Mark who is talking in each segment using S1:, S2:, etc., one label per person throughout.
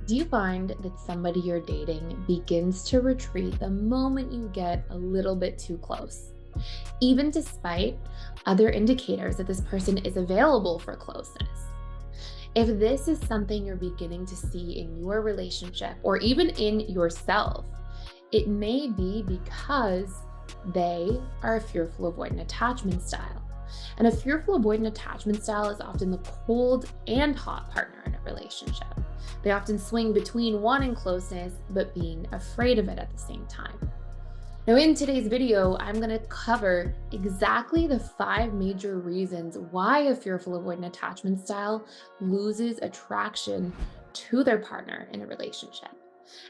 S1: Do you find that somebody you're dating begins to retreat the moment you get a little bit too close, even despite other indicators that this person is available for closeness? If this is something you're beginning to see in your relationship or even in yourself, it may be because they are a fearful avoidant attachment style. And a fearful avoidant attachment style is often the cold and hot partner in a relationship. They often swing between wanting closeness but being afraid of it at the same time. Now, in today's video, I'm going to cover exactly the 5 major reasons why a fearful avoidant attachment style loses attraction to their partner in a relationship.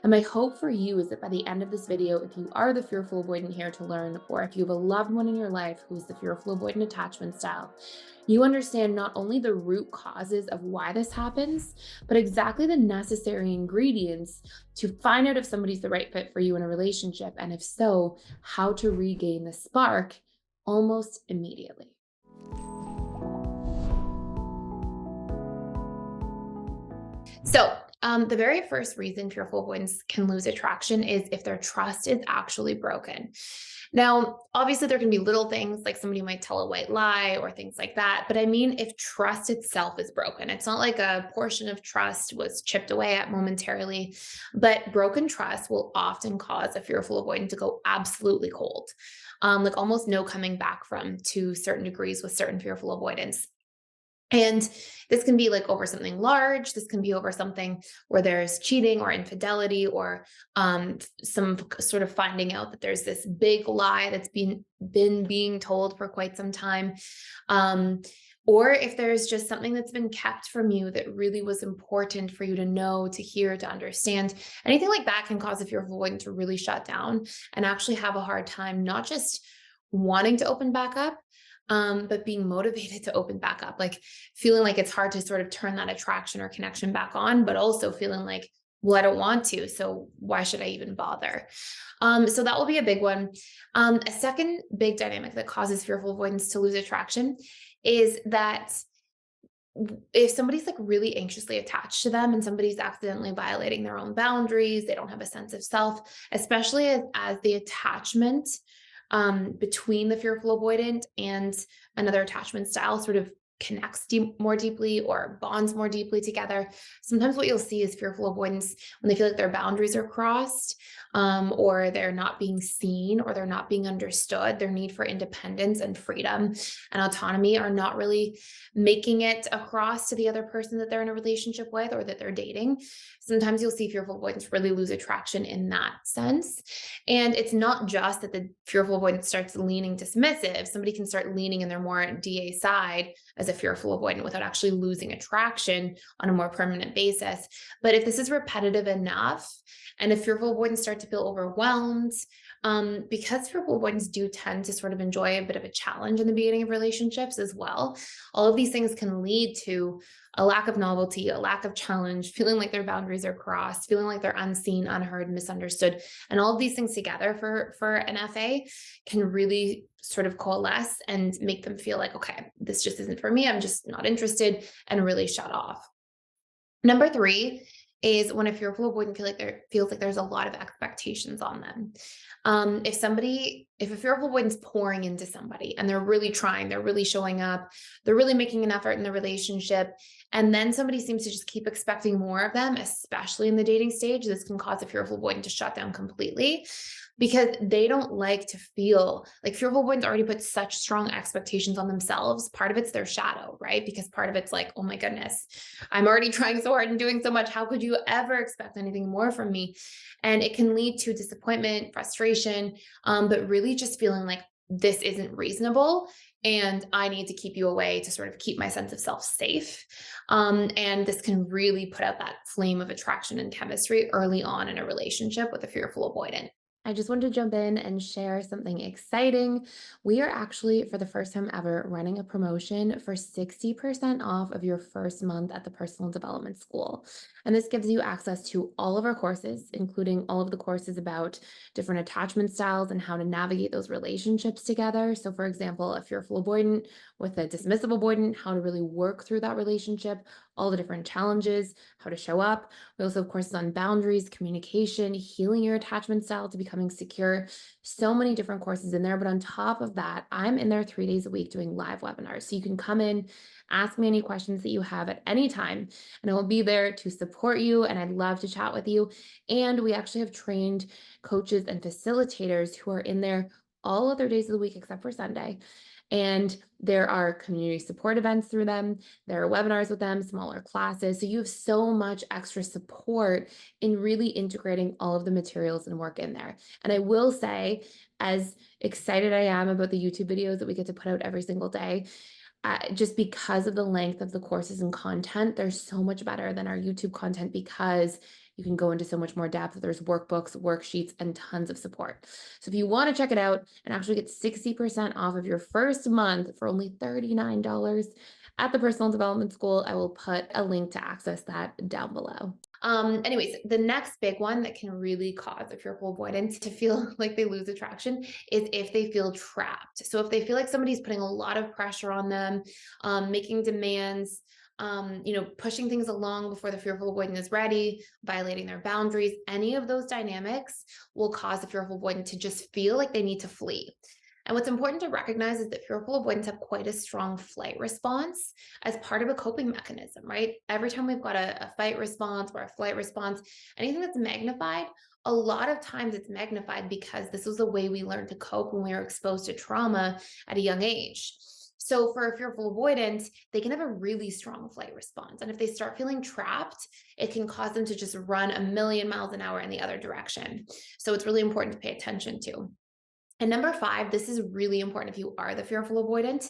S1: And my hope for you is that by the end of this video, if you are the fearful avoidant here to learn, or if you have a loved one in your life who is the fearful avoidant attachment style, you understand not only the root causes of why this happens, but exactly the necessary ingredients to find out if somebody's the right fit for you in a relationship, and if so, how to regain the spark almost immediately. The very first reason fearful avoidants can lose attraction is if their trust is actually broken. Now, obviously, there can be little things like somebody might tell a white lie or things like that. But I mean, if trust itself is broken, it's not like a portion of trust was chipped away at momentarily, but broken trust will often cause a fearful avoidant to go absolutely cold, like almost no coming back from to certain degrees with certain fearful avoidance. And this can be like over something large. This can be over something where there's cheating or infidelity or some sort of finding out that there's this big lie that's been being told for quite some time. Um, or if there's just something that's been kept from you that really was important for you to know, to hear, to understand. Anything like that can cause a fearful avoidant to really shut down and actually have a hard time, not just wanting to open back up, but being motivated to open back up, like feeling like it's hard to sort of turn that attraction or connection back on, but also feeling like, well, I don't want to, so why should I even bother? So that will be a big one. A second big dynamic that causes fearful avoidance to lose attraction is that if somebody's like really anxiously attached to them and somebody's accidentally violating their own boundaries, they don't have a sense of self, especially as the attachment between the fearful avoidant and another attachment style sort of connects more deeply or bonds more deeply together. Sometimes what you'll see is fearful avoidance when they feel like their boundaries are crossed, or they're not being seen, or they're not being understood. Their need for independence and freedom and autonomy are not really making it across to the other person that they're in a relationship with or that they're dating. Sometimes you'll see fearful avoidance really lose attraction in that sense. And it's not just that the fearful avoidance starts leaning dismissive. Somebody can start leaning in their more DA side as a fearful avoidant without actually losing attraction on a more permanent basis. But if this is repetitive enough and if fearful avoidants start to feel overwhelmed, because fearful avoidants do tend to sort of enjoy a bit of a challenge in the beginning of relationships as well, all of these things can lead to a lack of novelty, a lack of challenge, feeling like their boundaries are crossed, feeling like they're unseen, unheard, misunderstood. And all of these things together for an FA can really sort of coalesce and make them feel like, okay, this just isn't for me. I'm just not interested, and really shut off. Number 3 is when a fearful avoidant feels like there's a lot of expectations on them. If a fearful avoidant's pouring into somebody and they're really trying, they're really showing up, they're really making an effort in the relationship, and then somebody seems to just keep expecting more of them, especially in the dating stage, this can cause a fearful avoidant to shut down completely, because they don't like to feel like fearful avoidants already put such strong expectations on themselves. Part of it's their shadow, right? Because part of it's like, oh my goodness, I'm already trying so hard and doing so much. How could you ever expect anything more from me? And it can lead to disappointment, frustration, but really just feeling like this isn't reasonable and I need to keep you away to sort of keep my sense of self safe. And this can really put out that flame of attraction and chemistry early on in a relationship with a fearful avoidant. I just wanted to jump in and share something exciting. We are actually, for the first time ever, running a promotion for 60% off of your first month at the Personal Development School. And this gives you access to all of our courses, including all of the courses about different attachment styles and how to navigate those relationships together. So, for example, a fearful avoidant with a dismissive avoidant, how to really work through that relationship, all the different challenges, how to show up. We also have courses on boundaries, communication, healing your attachment style to becoming secure. So many different courses in there. But on top of that, I'm in there 3 days a week doing live webinars. So you can come in, ask me any questions that you have at any time, and I will be there to support you. And I'd love to chat with you. And we actually have trained coaches and facilitators who are in there all other days of the week except for Sunday. And there are community support events through them. There are webinars with them, smaller classes. So you have so much extra support in really integrating all of the materials and work in there. And I will say, as excited I am about the YouTube videos that we get to put out every single day, just because of the length of the courses and content, they're so much better than our YouTube content because you can go into so much more depth. There's workbooks, worksheets, and tons of support. So if you want to check it out and actually get 60% off of your first month for only $39 at the Personal Development School, I will put a link to access that down below. Anyways, the next big one that can really cause a fearful avoidance to feel like they lose attraction is if they feel trapped. So if they feel like somebody's putting a lot of pressure on them, making demands, pushing things along before the fearful avoidant is ready, violating their boundaries, any of those dynamics will cause the fearful avoidant to just feel like they need to flee. And what's important to recognize is that fearful avoidants have quite a strong flight response as part of a coping mechanism, right? Every time we've got a fight response or a flight response, anything that's magnified, a lot of times it's magnified because this was the way we learned to cope when we were exposed to trauma at a young age. So for a fearful avoidant, they can have a really strong flight response. And if they start feeling trapped, it can cause them to just run a million miles an hour in the other direction. So it's really important to pay attention to. And number 5, this is really important if you are the fearful avoidant,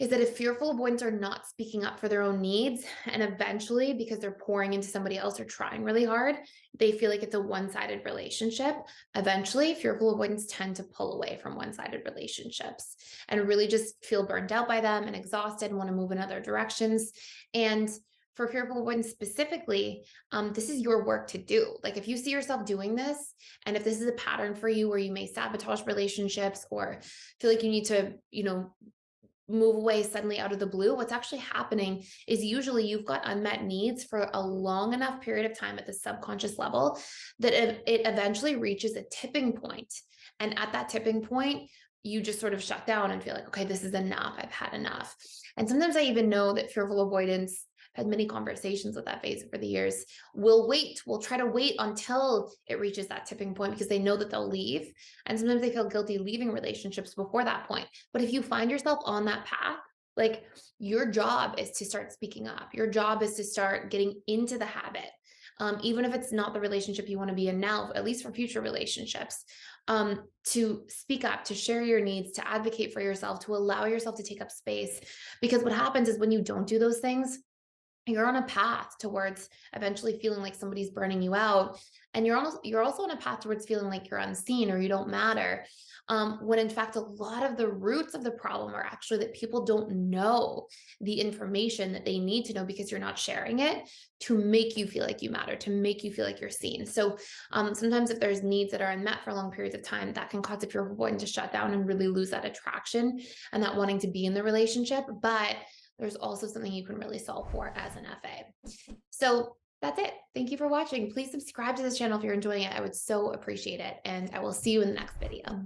S1: is that if fearful avoidants are not speaking up for their own needs, and eventually, because they're pouring into somebody else or trying really hard, they feel like it's a one-sided relationship. Eventually, fearful avoidants tend to pull away from one-sided relationships and really just feel burned out by them and exhausted and want to move in other directions. And for fearful avoidance specifically, this is your work to do. Like if you see yourself doing this, and if this is a pattern for you where you may sabotage relationships or feel like you need to, move away suddenly out of the blue, what's actually happening is usually you've got unmet needs for a long enough period of time at the subconscious level that it eventually reaches a tipping point. And at that tipping point, you just sort of shut down and feel like, okay, this is enough. I've had enough. And sometimes I even know that fearful avoidance, had many conversations with that phase over the years, will try to wait until it reaches that tipping point because they know that they'll leave. And sometimes they feel guilty leaving relationships before that point. But if you find yourself on that path, like your job is to start speaking up. Your job is to start getting into the habit. Even if it's not the relationship you want to be in now, at least for future relationships, to speak up, to share your needs, to advocate for yourself, to allow yourself to take up space. Because what happens is when you don't do those things, you're on a path towards eventually feeling like somebody's burning you out. And you're also on a path towards feeling like you're unseen or you don't matter. When in fact, a lot of the roots of the problem are actually that people don't know the information that they need to know because you're not sharing it to make you feel like you matter, to make you feel like you're seen. So sometimes if there's needs that are unmet for long periods of time, that can cause a fearful avoidant to shut down and really lose that attraction and that wanting to be in the relationship. But there's also something you can really solve for as an FA. So that's it. Thank you for watching. Please subscribe to this channel if you're enjoying it. I would so appreciate it. And I will see you in the next video.